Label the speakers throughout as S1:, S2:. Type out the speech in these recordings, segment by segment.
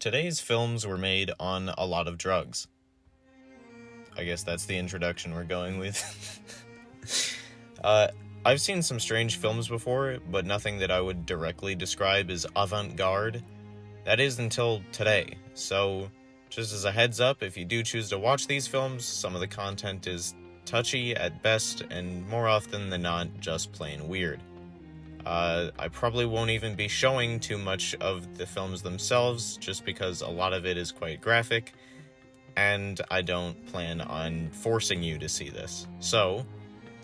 S1: Today's films were made on a lot of drugs. I guess that's the introduction we're going with. I've seen some strange films before, but nothing that I would directly describe as avant-garde. That is until today, so just as a heads up, if you do choose to watch these films, some of the content is touchy at best, and more often than not, just plain weird. I probably won't even be showing too much of the films themselves, just because a lot of it is quite graphic, and I don't plan on forcing you to see this. So,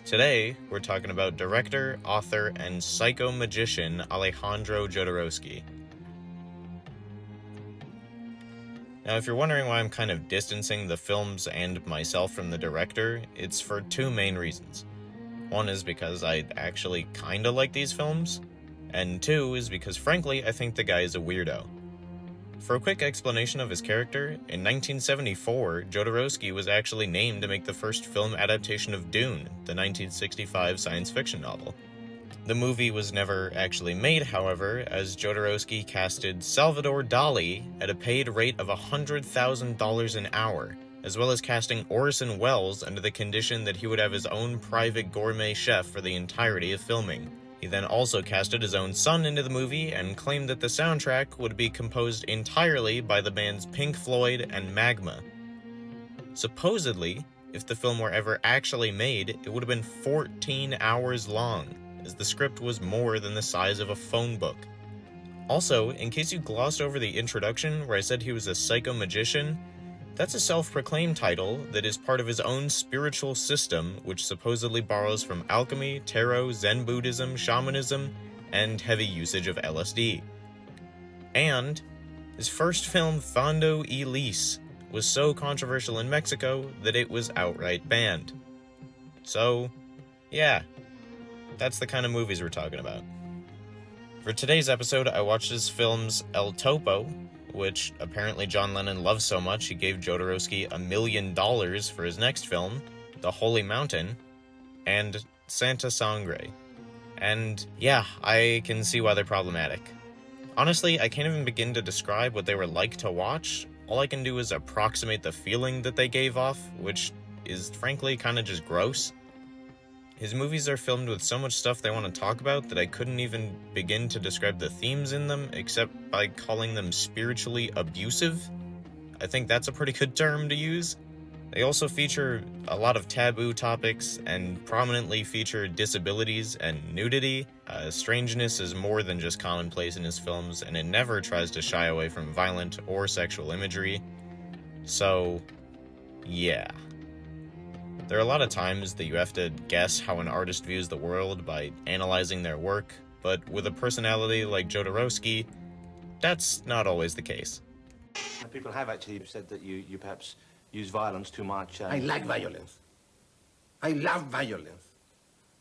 S1: today, we're talking about director, author, and psycho-magician Alejandro Jodorowsky. Now, if you're wondering why I'm kind of distancing the films and myself from the director, it's for two main reasons. One is because I actually kinda like these films, and two is because frankly I think the guy is a weirdo. For a quick explanation of his character, in 1974, Jodorowsky was actually named to make the first film adaptation of Dune, the 1965 science fiction novel. The movie was never actually made, however, as Jodorowsky casted Salvador Dali at a paid rate of $100,000 an hour, as well as casting Orson Welles under the condition that he would have his own private gourmet chef for the entirety of filming. He then also casted his own son into the movie and claimed that the soundtrack would be composed entirely by the bands Pink Floyd and Magma. Supposedly, if the film were ever actually made, it would have been 14 hours long, as the script was more than the size of a phone book. Also, in case you glossed over the introduction where I said he was a psycho-magician, that's a self-proclaimed title that is part of his own spiritual system, which supposedly borrows from alchemy, tarot, Zen Buddhism, shamanism, and heavy usage of LSD. And his first film, Fondo y Lis, was so controversial in Mexico that it was outright banned. So, yeah, that's the kind of movies we're talking about. For today's episode, I watched his films El Topo, which apparently John Lennon loves so much he gave Jodorowsky $1 million for his next film, The Holy Mountain, and Santa Sangre. And yeah, I can see why they're problematic. Honestly, I can't even begin to describe what they were like to watch. All I can do is approximate the feeling that they gave off, which is frankly kinda just gross. His movies are filmed with so much stuff they want to talk about that I couldn't even begin to describe the themes in them except by calling them spiritually abusive. I think that's a pretty good term to use. They also feature a lot of taboo topics and prominently feature disabilities and nudity. Strangeness is more than just commonplace in his films, and it never tries to shy away from violent or sexual imagery. So, yeah. There are a lot of times that you have to guess how an artist views the world by analyzing their work, but with a personality like Jodorowsky, that's not always the case.
S2: People have actually said that you perhaps use violence too much.
S3: I like violence. I love violence.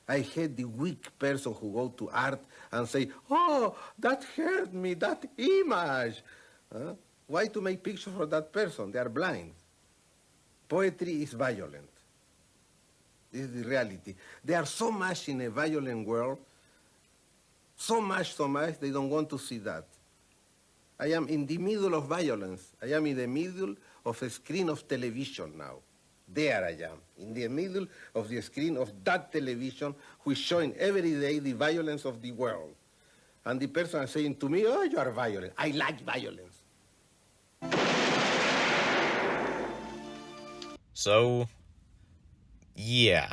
S3: I hate the weak person who go to art and say, oh, that hurt me, that image. Why to make pictures for that person? They are blind. Poetry is violent. This is the reality. They are so much in a violent world, so much, they don't want to see that. I am in the middle of violence. I am in the middle of a screen of television now. There I am, in the middle of the screen of that television, which is showing every day the violence of the world. And the person is saying to me, oh, you are violent. I like violence.
S1: So, yeah.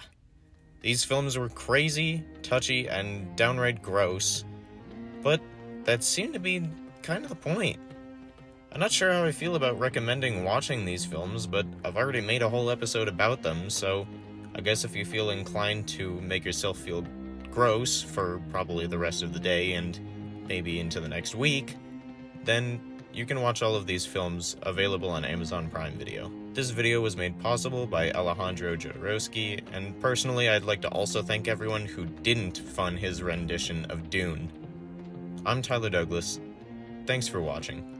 S1: These films were crazy, touchy, and downright gross, but that seemed to be kind of the point. I'm not sure how I feel about recommending watching these films, but I've already made a whole episode about them, so I guess if you feel inclined to make yourself feel gross for probably the rest of the day and maybe into the next week, then you can watch all of these films available on Amazon Prime Video. This video was made possible by Alejandro Jodorowsky, and personally I'd like to also thank everyone who didn't fund his rendition of Dune. I'm Tyler Douglas. Thanks for watching.